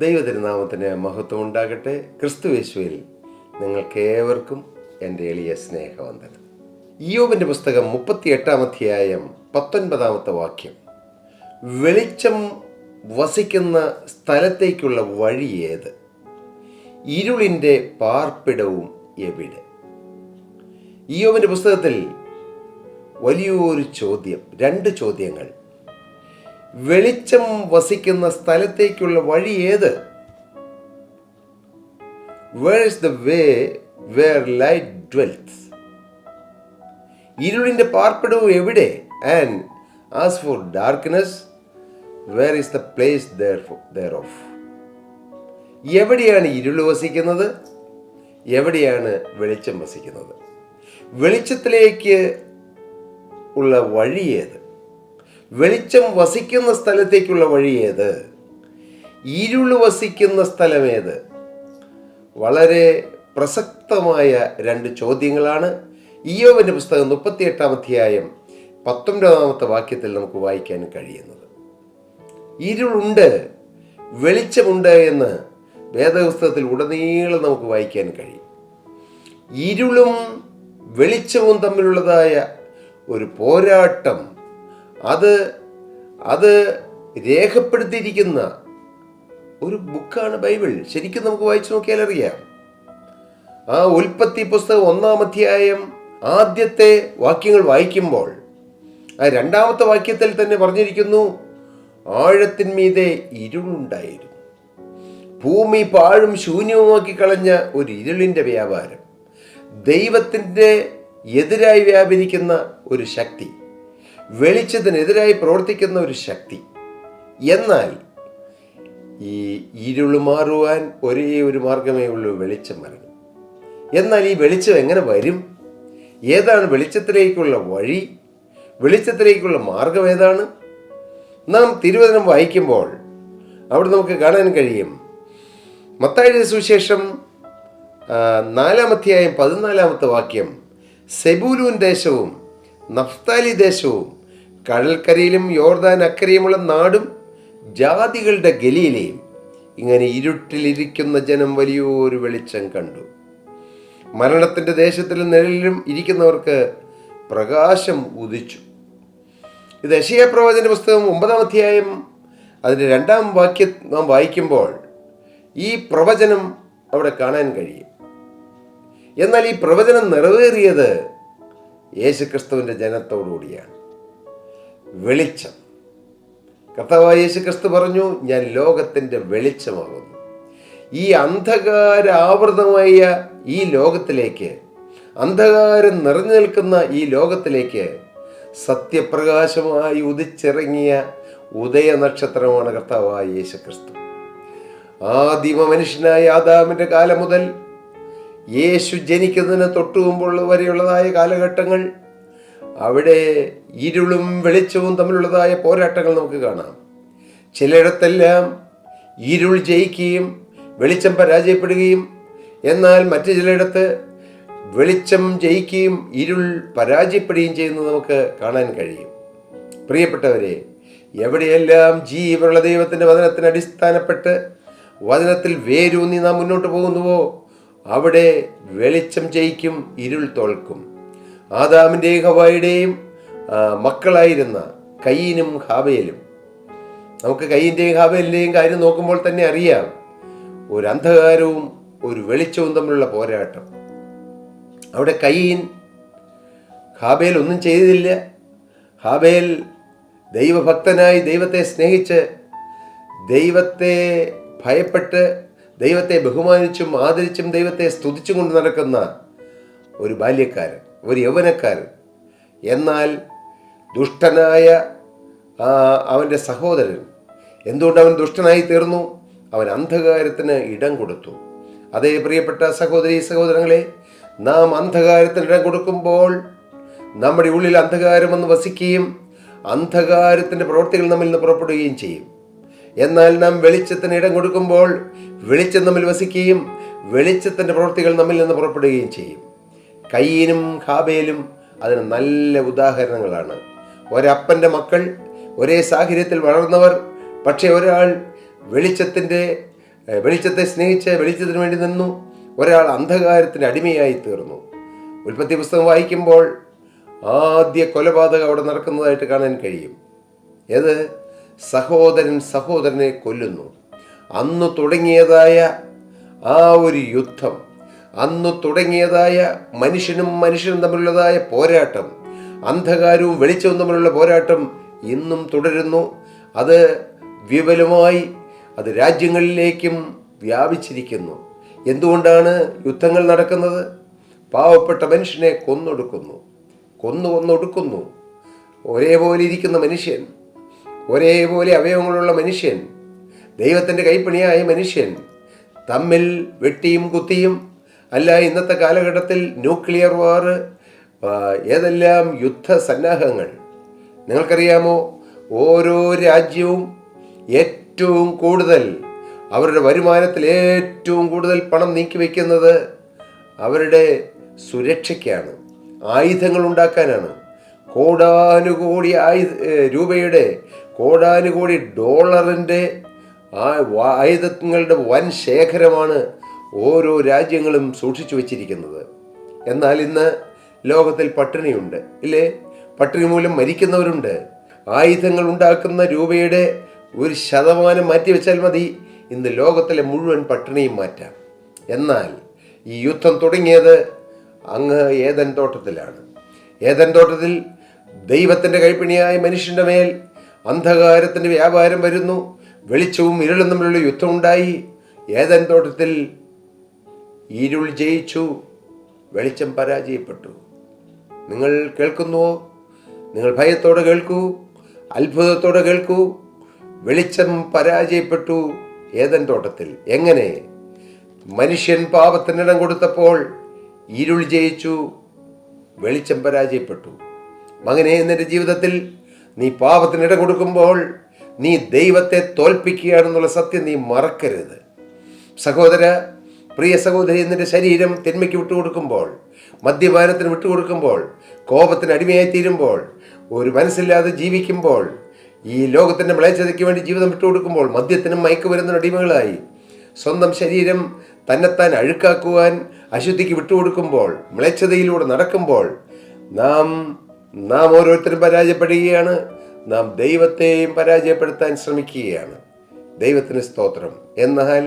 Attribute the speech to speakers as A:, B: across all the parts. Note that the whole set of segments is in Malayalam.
A: ദൈവതിരുനാമത്തിന് മഹത്വം ഉണ്ടാകട്ടെ. ക്രിസ്തുയേശുവിൽ നിങ്ങൾക്കേവർക്കും എൻ്റെ എളിയ സ്നേഹവന്ദനം. ഇയ്യോബിൻ്റെ പുസ്തകം 38 അധ്യായം 19 വാക്യം. വെളിച്ചം വസിക്കുന്ന സ്ഥലത്തേക്കുള്ള വഴി ഏത്? ഇരുളിൻ്റെ പാർപ്പിടവും എവിടെ? ഇയ്യോബിൻ്റെ പുസ്തകത്തിൽ വലിയൊരു ചോദ്യം, 2 ചോദ്യങ്ങൾ. വെളിച്ചം വസിക്കുന്ന സ്ഥലത്തേക്കുള്ള വഴി ഏത്? Where is the way where light dwells? ഇരുളിൻ്റെ പാർപ്പിടവും എവിടെ? And as for darkness, where is the place thereof? എവിടെയാണ് ഇരുൾ വസിക്കുന്നത്? എവിടെയാണ് വെളിച്ചം വസിക്കുന്നത്? വെളിച്ചത്തിലേക്ക് ഉള്ള വഴി ഏത്? വെളിച്ചം വസിക്കുന്ന സ്ഥലത്തേക്കുള്ള വഴി ഏത്? ഇരുൾ വസിക്കുന്ന സ്ഥലമേത്? വളരെ പ്രസക്തമായ 2 ചോദ്യങ്ങളാണ് ഇയ്യോബിൻ്റെ പുസ്തകം 38 അധ്യായം 19 വാക്യത്തിൽ നമുക്ക് വായിക്കാൻ കഴിയുന്നത്. ഇരുളുണ്ട്, വെളിച്ചമുണ്ട് എന്ന് വേദപുസ്തകത്തിൽ ഉടനീളം നമുക്ക് വായിക്കാൻ കഴിയും. ഇരുളും വെളിച്ചവും തമ്മിലുള്ളതായ ഒരു പോരാട്ടം, അത് രേഖപ്പെടുത്തിയിരിക്കുന്ന ഒരു ബുക്കാണ് ബൈബിൾ. ശരിക്കും നമുക്ക് വായിച്ചു നോക്കിയാൽ അറിയാം. ആ ഉൽപ്പത്തി പുസ്തകം 1 അധ്യായം ആദ്യത്തെ വാക്യങ്ങൾ വായിക്കുമ്പോൾ ആ 2 വാക്യത്തിൽ തന്നെ പറഞ്ഞിരിക്കുന്നു, ആഴത്തിന്മീതെ ഇരുളുണ്ടായിരുന്നു, ഭൂമി പാഴും ശൂന്യവുമാക്കി കളഞ്ഞ ഒരു ഇരുളിൻ്റെ വ്യാപാരം, ദൈവത്തിൻ്റെ എതിരായി വ്യാപരിക്കുന്ന ഒരു ശക്തി, വെളിച്ചത്തിനെതിരായി പ്രവർത്തിക്കുന്ന ഒരു ശക്തി. എന്നാൽ ഈ ഇരുൾ മാറുവാൻ ഒരേ ഒരു മാർഗമേ ഉള്ളൂ, വെളിച്ചം വരണം. എന്നാൽ ഈ വെളിച്ചം എങ്ങനെ വരും? ഏതാണ് വെളിച്ചത്തിലേക്കുള്ള വഴി? വെളിച്ചത്തിലേക്കുള്ള മാർഗം ഏതാണ്? നാം തിരുവചനം വായിക്കുമ്പോൾ അവിടെ നമുക്ക് കാണാൻ കഴിയും. മത്തായിയുടെ സുവിശേഷം 4 അധ്യായം 14 വാക്യം, സെബൂലൂൻ ദേശവും നഫ്താലി ദേശവും കടൽക്കരയിലും യോർദാൻ അക്കരയുമുള്ള നാടും ജാതികളുടെ ഗലീലയും ഇങ്ങനെ ഇരുട്ടിലിരിക്കുന്ന ജനം വലിയൊരു വെളിച്ചം കണ്ടു. മരണത്തിൻ്റെ ദേശത്തിലും നിഴലിലും ഇരിക്കുന്നവർക്ക് പ്രകാശം ഉദിച്ചു. ഇത് യെശയ്യാ പ്രവാചകന്റെ പുസ്തകം 9 അധ്യായം അതിൻ്റെ 2 വാക്യം നാം വായിക്കുമ്പോൾ ഈ പ്രവചനം അവിടെ കാണാൻ കഴിയും. എന്നാൽ ഈ പ്രവചനം നിറവേറിയത് യേശുക്രിസ്തുവിൻ്റെ ജനത്തോടുകൂടിയാണ്. വെളിച്ചം, കർത്താവായ യേശുക്രിസ്തു പറഞ്ഞു, ഞാൻ ലോകത്തിൻ്റെ വെളിച്ചമാകുന്നു. ഈ അന്ധകാരാവൃതമായ ഈ ലോകത്തിലേക്ക്, അന്ധകാരം നിറഞ്ഞു നിൽക്കുന്ന ഈ ലോകത്തിലേക്ക് സത്യപ്രകാശമായി ഉദിച്ചിറങ്ങിയ ഉദയനക്ഷത്രമാണ് കർത്താവായ യേശുക്രിസ്തു. ആദിമ മനുഷ്യനായ ആദാമിൻ്റെ കാലം മുതൽ യേശു ജനിക്കുന്നതിന് തൊട്ടു മുമ്പുള്ള വരെയുള്ളതായ കാലഘട്ടങ്ങൾ, അവിടെ ഇരുളും വെളിച്ചവും തമ്മിലുള്ളതായ പോരാട്ടങ്ങൾ നമുക്ക് കാണാം. ചിലയിടത്തെല്ലാം ഇരുൾ ജയിക്കുകയും വെളിച്ചം പരാജയപ്പെടുകയും, എന്നാൽ മറ്റു ചിലയിടത്ത് വെളിച്ചം ജയിക്കുകയും ഇരുൾ പരാജയപ്പെടുകയും ചെയ്യുന്നത് നമുക്ക് കാണാൻ കഴിയും. പ്രിയപ്പെട്ടവരെ, എവിടെയെല്ലാം ജീവനുള്ള ദൈവത്തിൻ്റെ വചനത്തിന് അടിസ്ഥാനപ്പെട്ട് വചനത്തിൽ വേരൂന്നി നാം മുന്നോട്ട് പോകുന്നുവോ അവിടെ വെളിച്ചം ജയിക്കും, ഇരുൾ തോൽക്കും. ആദാമിൻ്റെയും ഹവ്വായുടെയും മക്കളായിരുന്ന കയീനും ഹാബേലും, നമുക്ക് കയീൻ്റെയും ഹാബേലിൻ്റെയും കാര്യം നോക്കുമ്പോൾ തന്നെ അറിയാം, ഒരു അന്ധകാരവും ഒരു വെളിച്ചവും തമ്മിലുള്ള പോരാട്ടം. അവിടെ കയീൻ, ഹാബേൽ ഒന്നും ചെയ്തില്ല. ഹാബേൽ ദൈവഭക്തനായി, ദൈവത്തെ സ്നേഹിച്ച്, ദൈവത്തെ ഭയപ്പെട്ട്, ദൈവത്തെ ബഹുമാനിച്ചും ആദരിച്ചും ദൈവത്തെ സ്തുതിച്ചും കൊണ്ട് നടക്കുന്ന ഒരു ബാല്യക്കാരൻ, ഒരു യൗവനക്കാരൻ. എന്നാൽ ദുഷ്ടനായ അവൻ്റെ സഹോദരൻ, എന്തുകൊണ്ട് അവൻ ദുഷ്ടനായി തീർന്നു? അവൻ അന്ധകാരത്തിന് ഇടം കൊടുത്തു. അതേ പ്രിയപ്പെട്ട സഹോദരീ സഹോദരങ്ങളെ, നാം അന്ധകാരത്തിന് ഇടം കൊടുക്കുമ്പോൾ നമ്മുടെ ഉള്ളിൽ അന്ധകാരം വന്ന് വസിക്കുകയും അന്ധകാരത്തിൻ്റെ പ്രവൃത്തികൾ നമ്മിൽ നിന്ന് പുറപ്പെടുകയും ചെയ്യും. എന്നാൽ നാം വെളിച്ചത്തിന് ഇടം കൊടുക്കുമ്പോൾ വെളിച്ചം നമ്മിൽ വസിക്കുകയും വെളിച്ചത്തിൻ്റെ പ്രവൃത്തികൾ നമ്മിൽ നിന്ന് പുറപ്പെടുകയും ചെയ്യും. കയീനും ഹാബേലും അതിന് നല്ല ഉദാഹരണങ്ങളാണ്. ഒരപ്പൻ്റെ മക്കൾ, ഒരേ സാഹചര്യത്തിൽ വളർന്നവർ, പക്ഷേ ഒരാൾ വെളിച്ചത്തിൻ്റെ വെളിച്ചത്തെ സ്നേഹിച്ച് വെളിച്ചത്തിന് വേണ്ടി നിന്നു. ഒരാൾ അന്ധകാരത്തിന് അടിമയായി തീർന്നു. ഉൽപ്പത്തി പുസ്തകം വായിക്കുമ്പോൾ ആദ്യ കൊലപാതകം അവിടെ നടക്കുന്നതായിട്ട് കാണാൻ കഴിയും. ഏത്? സഹോദരൻ സഹോദരനെ കൊല്ലുന്നു. അന്ന് തുടങ്ങിയതായ ആ ഒരു യുദ്ധം, അന്ന് തുടങ്ങിയതായ മനുഷ്യനും തമ്മിലുള്ളതായ പോരാട്ടം, അന്ധകാരവും വെളിച്ചവും തമ്മിലുള്ള പോരാട്ടം ഇന്നും തുടരുന്നു. അത് വിപുലമായി അത് രാജ്യങ്ങളിലേക്കും വ്യാപിച്ചിരിക്കുന്നു. എന്തുകൊണ്ടാണ് യുദ്ധങ്ങൾ നടക്കുന്നത്? പാവപ്പെട്ട മനുഷ്യനെ കൊന്നൊടുക്കുന്നു. ഒരേപോലെ ഇരിക്കുന്ന മനുഷ്യൻ, ഒരേപോലെ അവയവങ്ങളുള്ള മനുഷ്യൻ, ദൈവത്തിൻ്റെ കൈപ്പണിയായ മനുഷ്യൻ തമ്മിൽ വെട്ടിയും കുത്തിയും, അല്ല ഇന്നത്തെ കാലഘട്ടത്തിൽ ന്യൂക്ലിയർ വാർ, ഏതെല്ലാം യുദ്ധസന്നാഹങ്ങൾ നിങ്ങൾക്കറിയാമോ? ഓരോ രാജ്യവും ഏറ്റവും കൂടുതൽ അവരുടെ വരുമാനത്തിൽ ഏറ്റവും കൂടുതൽ പണം നീക്കിവെക്കുന്നത് അവരുടെ സുരക്ഷയ്ക്കാണ്, ആയുധങ്ങൾ ഉണ്ടാക്കാനാണ്. കോടാനുകോടി രൂപയുടെ, കോടാനുകോടി ഡോളറിൻ്റെ ആയുധങ്ങളുടെ വൻ ശേഖരമാണ് ഓരോ രാജ്യങ്ങളും സൂക്ഷിച്ചു വച്ചിരിക്കുന്നത്. എന്നാൽ ഇന്ന് ലോകത്തിൽ പട്ടിണിയുണ്ട്, ഇല്ലേ? പട്ടിണി മൂലം മരിക്കുന്നവരുണ്ട്. ആയുധങ്ങൾ ഉണ്ടാക്കുന്ന രൂപയുടെ 1% മാറ്റിവെച്ചാൽ മതി, ഇന്ന് ലോകത്തിലെ മുഴുവൻ പട്ടിണിയും മാറ്റാം. എന്നാൽ ഈ യുദ്ധം തുടങ്ങിയത് അങ്ങ് ഏദൻ തോട്ടത്തിലാണ്. ഏദൻ തോട്ടത്തിൽ ദൈവത്തിൻ്റെ കൈപ്പിണിയായ മനുഷ്യൻ്റെ മേൽ അന്ധകാരത്തിൻ്റെ വ്യാപാരം വരുന്നു. വെളിച്ചവും ഇരുളും തമ്മിലുള്ള യുദ്ധമുണ്ടായി. ഏദൻ തോട്ടത്തിൽ ഇരുൾ ജയിച്ചു, വെളിച്ചം പരാജയപ്പെട്ടു. നിങ്ങൾ കേൾക്കുന്നുവോ? നിങ്ങൾ ഭയത്തോടെ കേൾക്കൂ, അത്ഭുതത്തോടെ കേൾക്കൂ. വെളിച്ചം പരാജയപ്പെട്ടു ഏദൻ തോട്ടത്തിൽ. എങ്ങനെ? മനുഷ്യൻ പാപത്തിനിടം കൊടുത്തപ്പോൾ ഇരുൾ ജയിച്ചു, വെളിച്ചം പരാജയപ്പെട്ടു. മകനെ, നിന്റെ ജീവിതത്തിൽ നീ പാപത്തിനിടം കൊടുക്കുമ്പോൾ നീ ദൈവത്തെ തോൽപ്പിക്കുകയാണെന്നുള്ള സത്യം നീ മറക്കരുത്. സഹോദര, പ്രിയ സഹോദരി, നിന്റെ ശരീരം തിന്മയ്ക്ക് വിട്ടുകൊടുക്കുമ്പോൾ, മദ്യപാനത്തിന് വിട്ടുകൊടുക്കുമ്പോൾ, കോപത്തിന് അടിമയായി തീരുമ്പോൾ, ഒരു മനസ്സില്ലാതെ ജീവിക്കുമ്പോൾ, ഈ ലോകത്തിൻ്റെ മ്ലേച്ഛതയ്ക്ക് വേണ്ടി ജീവിതം വിട്ടുകൊടുക്കുമ്പോൾ, മദ്യത്തിനും മയക്കുമരുന്നിനും അടിമകളായി സ്വന്തം ശരീരം തന്നെത്താൻ അഴുക്കാക്കുവാൻ അശുദ്ധിക്ക് വിട്ടുകൊടുക്കുമ്പോൾ, മ്ലേച്ഛതയിലൂടെ നടക്കുമ്പോൾ നാം ഓരോരുത്തരും പരാജയപ്പെടുകയാണ്. നാം ദൈവത്തെയും പരാജയപ്പെടുത്താൻ ശ്രമിക്കുകയാണ്. ദൈവത്തിന് സ്തോത്രം. എന്നാൽ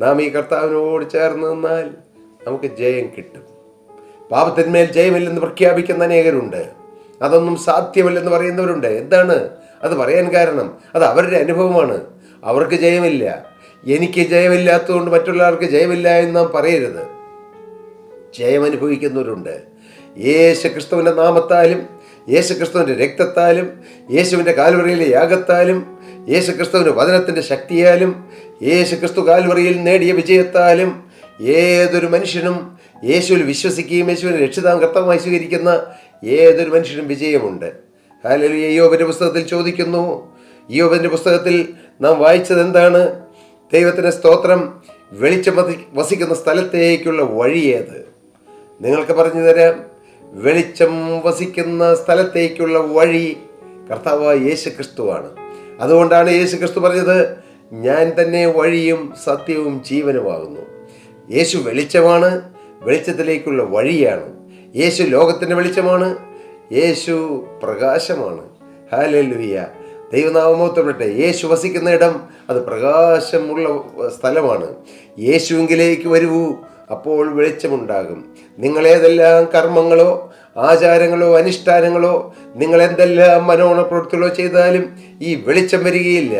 A: നാം ഈ കർത്താവിനോട് ചേർന്ന് നിന്നാൽ നമുക്ക് ജയം കിട്ടും. പാപത്തിന്മേൽ ജയമില്ലെന്ന് പ്രഖ്യാപിക്കുന്ന അനേകരുണ്ട്. അതൊന്നും സാധ്യമല്ലെന്ന് പറയുന്നവരുണ്ട്. എന്താണ് അത് പറയാൻ കാരണം? അത് അവരുടെ അനുഭവമാണ്. അവർക്ക് ജയമില്ല. എനിക്ക് ജയമില്ലാത്തതുകൊണ്ട് മറ്റുള്ളവർക്ക് ജയമില്ല എന്ന് നാം പറയരുത്. ജയം അനുഭവിക്കുന്നവരുണ്ട്. യേശു ക്രിസ്തുവിൻ്റെ നാമത്താലും, യേശു ക്രിസ്തുവിൻ്റെ രക്തത്താലും, യേശുവിൻ്റെ കാൽവറിയിലെ യാഗത്താലും, യേശു ക്രിസ്തുവിൻ്റെ വചനത്തിൻ്റെ ശക്തിയാലും, യേശു ക്രിസ്തു കാൽവറിയിൽ നേടിയ വിജയത്താലും ഏതൊരു മനുഷ്യനും യേശുവിൽ വിശ്വസിക്കുകയും യേശുവിനെ രക്ഷിതാവും കർത്താവുമായി സ്വീകരിക്കുന്ന ഏതൊരു മനുഷ്യനും വിജയമുണ്ട്. ഹല്ലേലൂയ. യോബിൻ്റെ പുസ്തകത്തിൽ ചോദിക്കുന്നു, യോബിൻ്റെ പുസ്തകത്തിൽ നാം വായിച്ചത് എന്താണ്? ദൈവത്തിന് സ്തോത്രം. വെളിച്ചം വസിക്കുന്ന സ്ഥലത്തേക്കുള്ള വഴി ഏത്? നിങ്ങൾക്ക് പറഞ്ഞു തരാം. വെളിച്ചം വസിക്കുന്ന സ്ഥലത്തേക്കുള്ള വഴി കർത്താവായ യേശു ക്രിസ്തുവാണ്. അതുകൊണ്ടാണ് യേശു ക്രിസ്തു പറഞ്ഞത്, ഞാൻ തന്നെ വഴിയും സത്യവും ജീവനുമാകുന്നു. യേശു വെളിച്ചമാണ്, വെളിച്ചത്തിലേക്കുള്ള വഴിയാണ്. യേശു ലോകത്തിൻ്റെ വെളിച്ചമാണ്, യേശു പ്രകാശമാണ്. ഹല്ലേലൂയ. ദൈവനാമമഹത്വപ്പെടട്ടെ. യേശു വസിക്കുന്ന ഇടം അത് പ്രകാശമുള്ള സ്ഥലമാണ്. യേശുവിലേക്ക് വരൂ, അപ്പോൾ വെളിച്ചമുണ്ടാകും. നിങ്ങളേതെല്ലാം കർമ്മങ്ങളോ ആചാരങ്ങളോ അനുഷ്ഠാനങ്ങളോ നിങ്ങളെന്തെല്ലാം മനോണപ്രവൃത്തികളോ ചെയ്താലും ഈ വെളിച്ചം വരികയില്ല.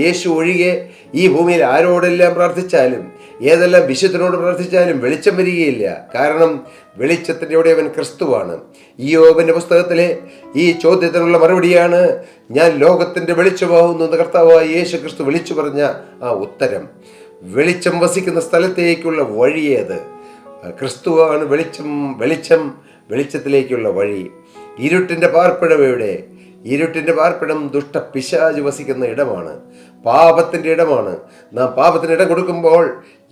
A: യേശു ഒഴികെ ഈ ഭൂമിയിൽ ആരോടെല്ലാം പ്രാർത്ഥിച്ചാലും, ഏതെല്ലാം വിശുദ്ധനോട് പ്രാർത്ഥിച്ചാലും വെളിച്ചം വരികയില്ല. കാരണം വെളിച്ചത്തിൻ്റെ ഉടയവൻ ക്രിസ്തുവാണ്. യോബിൻ്റെ പുസ്തകത്തിലെ ഈ ചോദ്യത്തിനുള്ള മറുപടിയാണ്, ഞാൻ ലോകത്തിൻ്റെ വെളിച്ചമാകുന്നു എന്ന് കർത്താവായ യേശു ക്രിസ്തു വിളിച്ചു പറഞ്ഞ ആ ഉത്തരം. വെളിച്ചം വസിക്കുന്ന സ്ഥലത്തേക്കുള്ള വഴിയേത്? ക്രിസ്തുവാണ് വെളിച്ചം, വെളിച്ചത്തിലേക്കുള്ള വഴി. ഇരുട്ടിൻ്റെ പാർപ്പിടം എവിടെ? ഇരുട്ടിൻ്റെ പാർപ്പിടം ദുഷ്ടപിശാച് വസിക്കുന്ന ഇടമാണ്, പാപത്തിൻ്റെ ഇടമാണ്. നാം പാപത്തിന് ഇടം കൊടുക്കുമ്പോൾ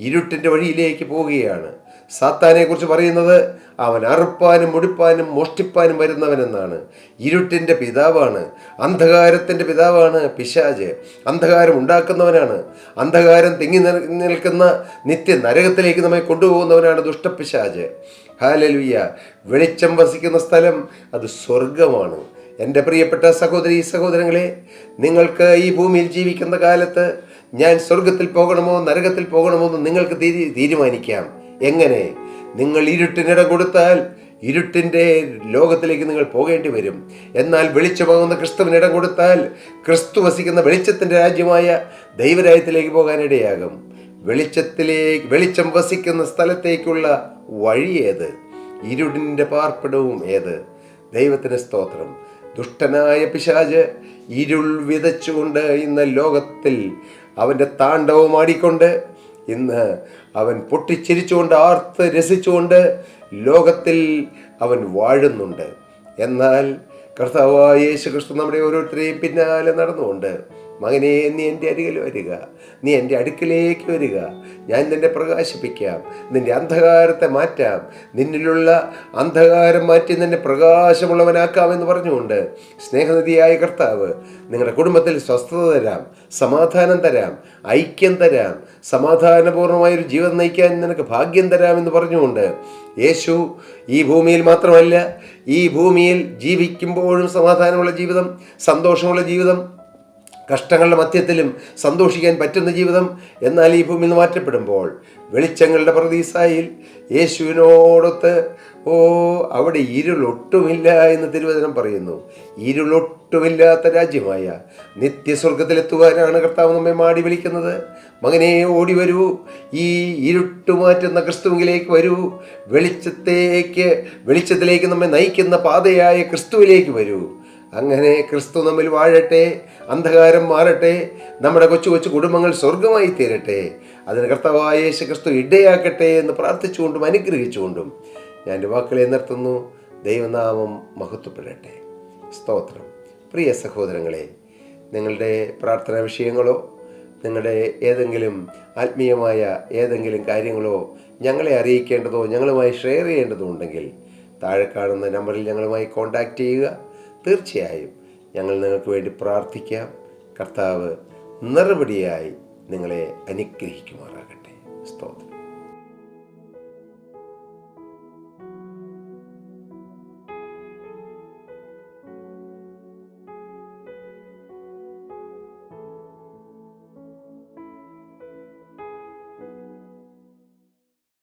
A: ഇരുട്ടിൻ്റെ വഴിയിലേക്ക് പോവുകയാണ്. സാത്താനെ കുറിച്ച് പറയുന്നത് അവൻ അറുപ്പാനും മുടിപ്പാനും മോഷ്ടിപ്പാനും വരുന്നവനെന്നാണ്. ഇരുട്ടിൻ്റെ പിതാവാണ്, അന്ധകാരത്തിൻ്റെ പിതാവാണ് പിശാച്. അന്ധകാരം ഉണ്ടാക്കുന്നവനാണ്. അന്ധകാരം തിങ്ങി നിൽക്കുന്ന നിത്യ നരകത്തിലേക്ക് നമ്മെ കൊണ്ടുപോകുന്നവനാണ് ദുഷ്ടപിശാച്. ഹല്ലേലൂയ. വെളിച്ചം വസിക്കുന്ന സ്ഥലം അത് സ്വർഗമാണ്. എൻ്റെ പ്രിയപ്പെട്ട സഹോദരി സഹോദരങ്ങളെ, നിങ്ങൾക്ക് ഈ ഭൂമിയിൽ ജീവിക്കുന്ന കാലത്ത് ഞാൻ സ്വർഗത്തിൽ പോകണമോ നരകത്തിൽ പോകണമോ എന്ന് നിങ്ങൾക്ക് തീരുമാനിക്കാം. എങ്ങനെ? നിങ്ങൾ ഇരുട്ടിനിടം കൊടുത്താൽ ഇരുട്ടിൻ്റെ ലോകത്തിലേക്ക് നിങ്ങൾ പോകേണ്ടി വരും. എന്നാൽ വെളിച്ചമാകുന്ന ക്രിസ്തുവിനിടം കൊടുത്താൽ ക്രിസ്തു വസിക്കുന്ന വെളിച്ചത്തിൻ്റെ രാജ്യമായ ദൈവരാജ്യത്തിലേക്ക് പോകാനിടയാകും. വെളിച്ചം വസിക്കുന്ന സ്ഥലത്തേക്കുള്ള വഴി ഏത്? ഇരുടിൻ്റെ പാർപ്പിടവും ഏത്? ദൈവത്തിന് സ്തോത്രം. ദുഷ്ടനായ പിശാച് ഇരുൾ വിതച്ചുകൊണ്ട് ഇന്ന് ലോകത്തിൽ അവൻ്റെ താണ്ഡവമാടിക്കൊണ്ട് ഇന്ന് അവൻ പൊട്ടിച്ചിരിച്ചുകൊണ്ട് ആർത്ത് രസിച്ചുകൊണ്ട് ലോകത്തിൽ അവൻ വാഴുന്നുണ്ട്. എന്നാൽ കർത്താവായ യേശു ക്രിസ്തു നമ്മുടെ ഓരോരുത്തരെയും പിന്നാലെ നടന്നുകൊണ്ട്, മകനെ, നീ എൻ്റെ അരികിൽ വരിക, നീ എൻ്റെ അടുക്കിലേക്ക് വരിക, ഞാൻ നിന്നെ പ്രകാശിപ്പിക്കാം, നിൻ്റെ അന്ധകാരത്തെ മാറ്റാം, നിന്നിലുള്ള അന്ധകാരം മാറ്റി നിന്നെ പ്രകാശമുള്ളവനാക്കാമെന്ന് പറഞ്ഞുകൊണ്ട് സ്നേഹനിധിയായ കർത്താവ് നിങ്ങളുടെ കുടുംബത്തിൽ സ്വസ്ഥത തരാം, സമാധാനം തരാം, ഐക്യം തരാം, സമാധാനപൂർണ്ണമായൊരു ജീവിതം നയിക്കാൻ നിനക്ക് ഭാഗ്യം തരാമെന്ന് പറഞ്ഞുകൊണ്ട് യേശു ഈ ഭൂമിയിൽ മാത്രമല്ല, ഈ ഭൂമിയിൽ ജീവിക്കുമ്പോഴും സമാധാനമുള്ള ജീവിതം, സന്തോഷമുള്ള ജീവിതം, കഷ്ടങ്ങളുടെ മധ്യത്തിലും സന്തോഷിക്കാൻ പറ്റുന്ന ജീവിതം, എന്നാൽ ഈ ഭൂമിയിൽ നിന്ന് മാറ്റപ്പെടുമ്പോൾ വെളിച്ചങ്ങളുടെ പ്രതീസായിൽ യേശുവിനോടൊത്ത് അവിടെ ഇരുളൊട്ടുമില്ല എന്ന് തിരുവചനം പറയുന്നു. ഇരുളൊട്ടുമില്ലാത്ത രാജ്യമായ നിത്യസ്വർഗത്തിലെത്തുവാനാണ് കർത്താവ് നമ്മെ മാടി വിളിക്കുന്നത്. മകനെ, ഓടി വരൂ, ഈ ഇരുട്ടുമാറ്റുന്ന ക്രിസ്തുവിലേക്ക് വരൂ, വെളിച്ചത്തിലേക്ക് നമ്മെ നയിക്കുന്ന പാതയായ ക്രിസ്തുവിലേക്ക് വരൂ. അങ്ങനെ ക്രിസ്തു നമ്മിൽ വാഴട്ടെ, അന്ധകാരം മാറട്ടെ, നമ്മുടെ കൊച്ചു കൊച്ചു കുടുംബങ്ങൾ സ്വർഗമായി തീരട്ടെ. അതിന് കർത്താവായ യേശു ക്രിസ്തു ഇടയാക്കട്ടെ എന്ന് പ്രാർത്ഥിച്ചുകൊണ്ടും അനുഗ്രഹിച്ചുകൊണ്ടും ഞാൻ എൻ്റെ വാക്കുകളെ നിർത്തുന്നു. ദൈവനാമം മഹത്വപ്പെടട്ടെ. സ്തോത്രം. പ്രിയ സഹോദരങ്ങളെ, നിങ്ങളുടെ പ്രാർത്ഥനാ വിഷയങ്ങളോ നിങ്ങളുടെ ഏതെങ്കിലും ആത്മീയമായ ഏതെങ്കിലും കാര്യങ്ങളോ ഞങ്ങളെ അറിയിക്കേണ്ടതോ ഞങ്ങളുമായി ഷെയർ ചെയ്യേണ്ടതോ ഉണ്ടെങ്കിൽ താഴെ കാണുന്ന നമ്പറിൽ ഞങ്ങളുമായി കോൺടാക്റ്റ് ചെയ്യുക. തീർച്ചയായും ഞങ്ങൾ നിങ്ങൾക്ക് വേണ്ടി പ്രാർത്ഥിക്കാം. കർത്താവ് നിറപടിയായി നിങ്ങളെ അനുഗ്രഹിക്കുമാറാകട്ടെ. സ്തോത്രം.